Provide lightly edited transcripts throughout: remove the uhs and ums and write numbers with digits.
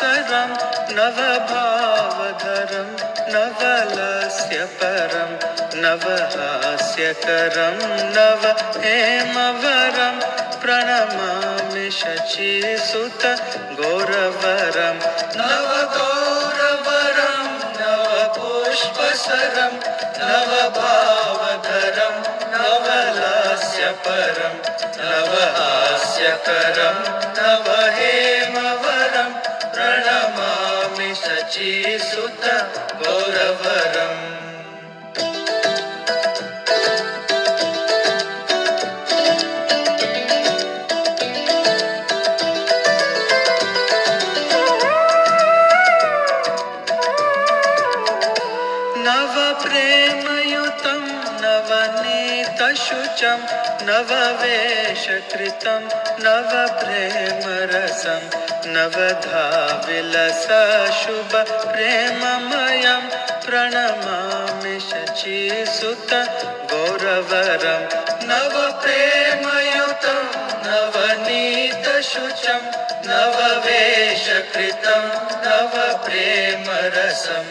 पुष्पसरं नवभावधरं नवलस्य परं नवहास्यकरं नव हेमवरं प्रणमामि शचीसुत गौरवरं नवगौरवरं नवपुष्पसरं नवभावधरं नवलास्यपरं नवहास्यकरं नवहेमवरं प्रणमामि शचीसुत गौरवरम् नवप्रेमयुतं नवनीतशुचं नववेशकृतं नवप्रेमरसं नवधाविलसशुभप्रेममयं प्रणमामि शचीसुत गौरवरं नवप्रेमयुतं नवनीतशुचं नववेशकृतं नवप्रेमरसं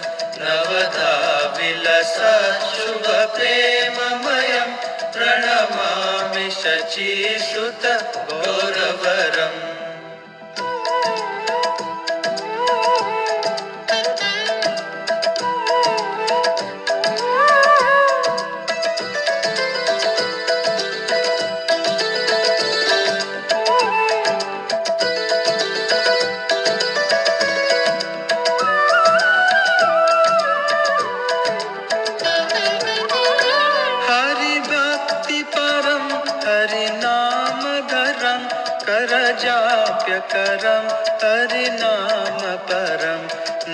नवधाविलसशुभप्रेममयं प्रणमामि शचीसुत गौरवरम् हरिनामधरं करजाप्यकरं हरिनामपरं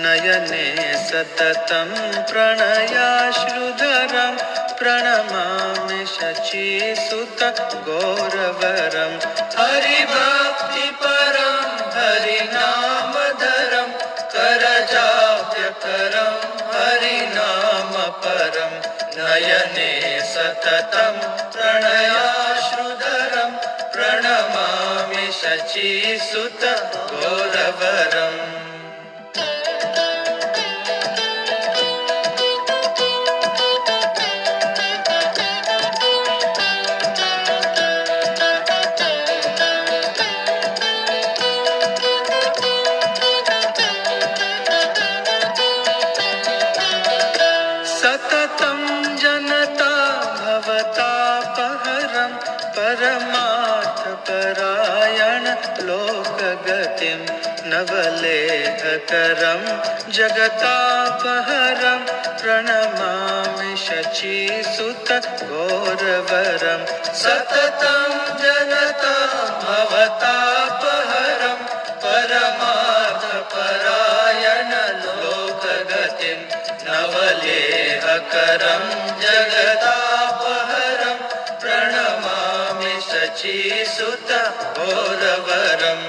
नयने सततं प्रणयाश्रुधरं प्रणमामि शचीसुत गौरवरं हरिभक्तिपरं हरिनामधरं करजाप्यकरं हरिनामपरं नयने सततं प्रणयाश्रुधरं प्रणमामि शचीसुत गौरवरम् सततं जनता भवतापहरं परमार्थपरायण लोकगतिं नवलेहकरं जगतापहरं प्रणमामि शचीसुत गौरवरं सततं जनता भवतापहरं परमार्थपरायण लोकगतिं नवलेहकरं जगतापहरं प्रणमामि शचीसुत गौरवरम्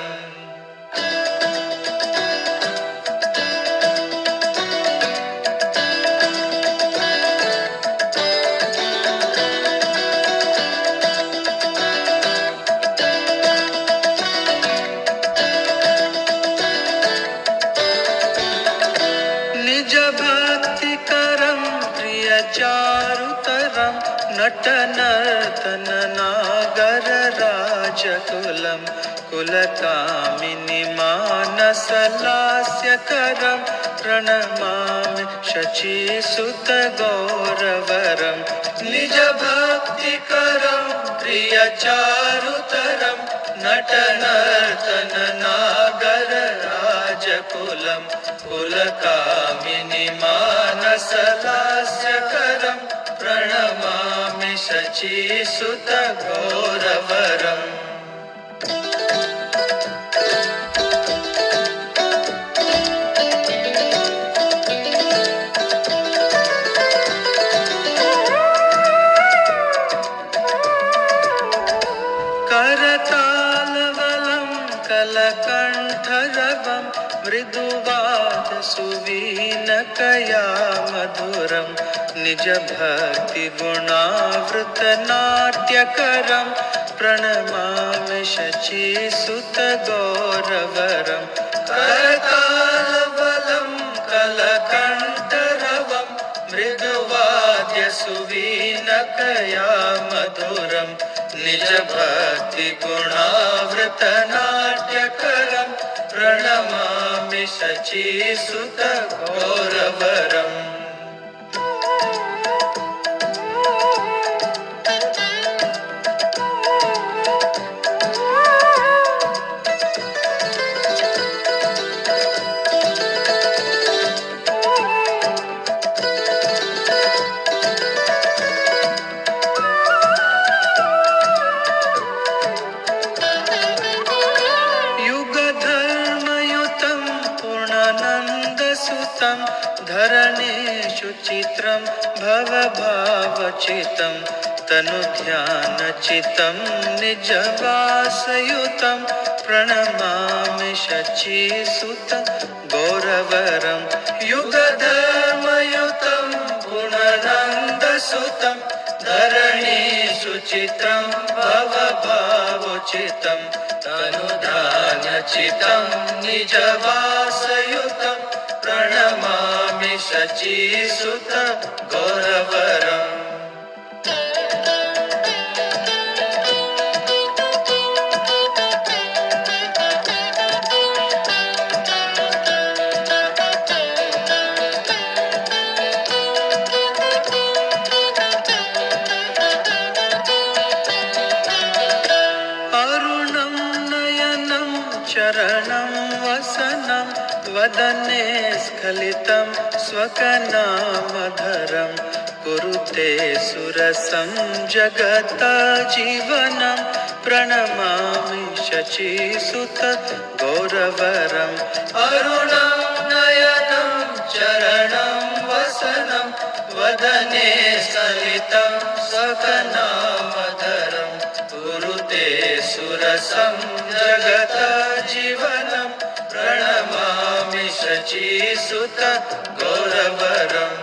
निजभक्तिकरं प्रियचारुतरं नटनर्तननागरराजकुलं कुलकामिनि मानसलास्यकरं प्रणमामि शचीसुत गौरवरं निजभक्तिकरं प्रियचारुतरं नटनर्तननागरराजकुलं कुलकामिनि मानसलास्यकरं प्रणमामि शचीसुत गौरवरम् करतालवलं कलकण्ठरवं मृदुवादसुवीनकया मधुरं निजभक्तिगुणावृतनाट्यकरं प्रणमामि शचीसुत गौरवरं करतालबलं कलकण्ठरवं मृदुवाद्यसुवीनकया मधुरं निजभक्तिगुणावृतनाट्यकरं प्रणमामि शचीसुतघोरवरम्। युगधर्मयुतं पूर्णानन्दसुतं धरणेषु चित्रं भवभावचितं तनुध्यानचितं निजवासयुतं प्रणमामि शचीसुत गौरवरं। युगधर्मयुतं पूर्णानन्दसुतं धरणेषु चित्रं भवभावचितं तनुधानचितं निजवासयुतं प्रणमामि शचीसुत गौरवरम्। अरुणं नयनं चरणं वसनं वदने स्खलितं स्वकनामधरं कुरुते सुरसं जगत्जीवनं प्रणमामि शचीसुत गौरवरम्। अरुणं नयनं चरणं वसनं वदने स्खलितं स्वकनामधरं कुरुते सुरसं जगत्जीवनं प्रणमामि शचीसुत गौरवरम्।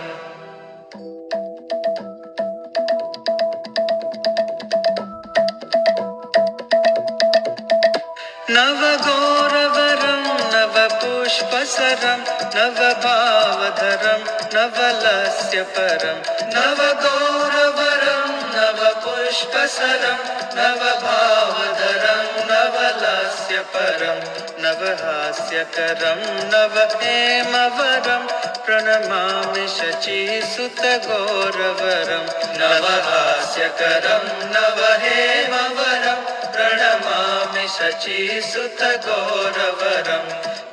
नवगौरवरं नवपुष्पसरं नवभावधरं नवलस्यपरं नवगौरवरं नवपुष्पसरं नवभावधरं नवलस्यपरं नवहास्यकरं नवहेमवरं प्रणमामि शचीसुत गौरवरं। नवहास्यकरं नवहेमवरं प्रणमामि शचीसुत गौरवरं।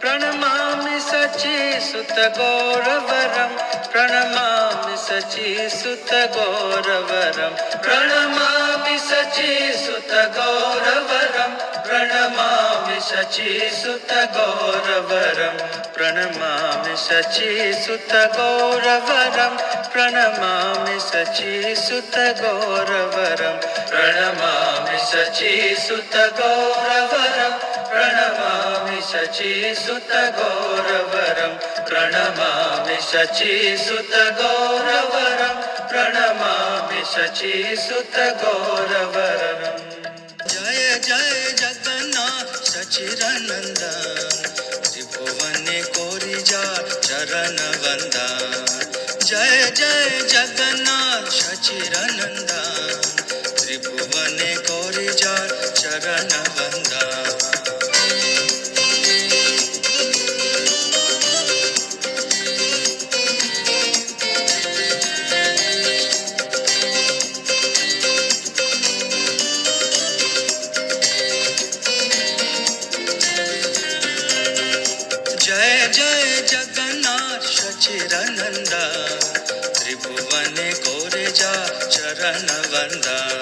प्रणमामि शचीसुत गौरवरं प्रणमामि शचीसुत गौरवरं। प्रणमामि शचीसुत गौरवरं प्रणमामि शचीसुत गौरवरं। प्रणमामि शचीसुत गौरवरं प्रणमामि शचीसुत गौरवरं। प्रणमामि शचीसुत गौरवरं प्रणमामि शचीसुत गौरवरं। प्रणमामि शचीसुत गौरवरं प्रणमामि शचीसुत गौरवरम्। जय जय जगन्नाथ सचिदानंदन त्रिभुवने कोरिजा चरण वंदन। जय जय जगन्नाथ सचिदानंदन त्रिभुवने कोरिजा चरण वंदन। जय जय जगन्नाथ सचिदानंदन त्रिभुवने कोरिजा चरण वंदन।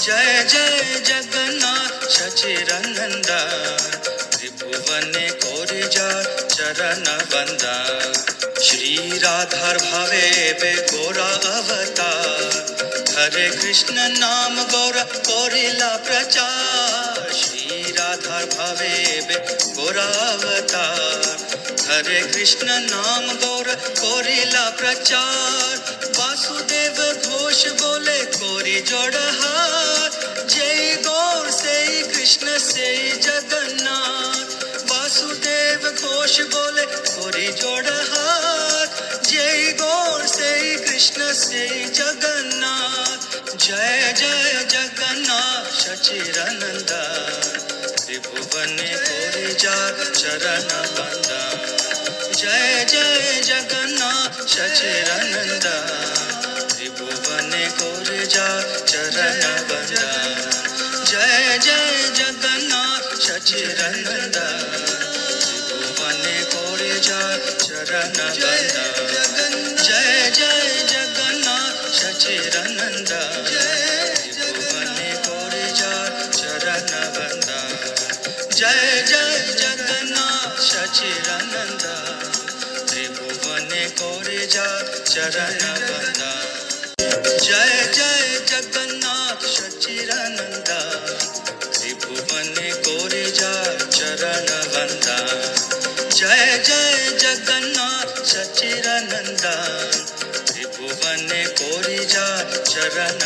जय जय जगन्नाथ सचिदानंदन त्रिभुवने कोरिजा चरण वंदन। श्री राधार भावे बे गोरा अवतार हरे कृष्ण नाम गौर कोरिला प्रचार। श्री राधार भावे बे गोरा अवतार हरे कृष्ण नाम गौर कोरिला प्रचार। वासुदेव घोष बोले कोरी जोड़ हाथ जय गौर से कृष्ण से जगन्नाथ। वासुदेव ঘোষ বলে করি জোড় হাত, যেই গৌর সেই কৃষ্ণ সেই জগন্নাথ। জয় জয় জগন্নাথ সচিরানন্দ, ত্রিভুবনে করে যা চরণ বন্দন। জয় জয় জগন্নাথ সচিরানন্দ, ত্রিভুবনে করে যা চরণ বন্দন। জয় জয় জগন্নাথ সচিরানন্দ, ত্রিভুবনে করে যা চরণ বন্দন। জয় জয় জগন্নাথ সচিরানন্দ, ত্রিভুবনে করে যা চরণ বন্দন। জয় জয় জগন্নাথ সচিরানন্দ, ত্রিভুবনে করে যা চরণ বন্দন। জয় জয় জগন্নাথ সচিরানন্দ, ত্রিভুবনে করে যা চরণ বন্দন। জয় জয় জগন্নাথ সচিরানন্দ, ত্রিভুবনে করে যা চরণ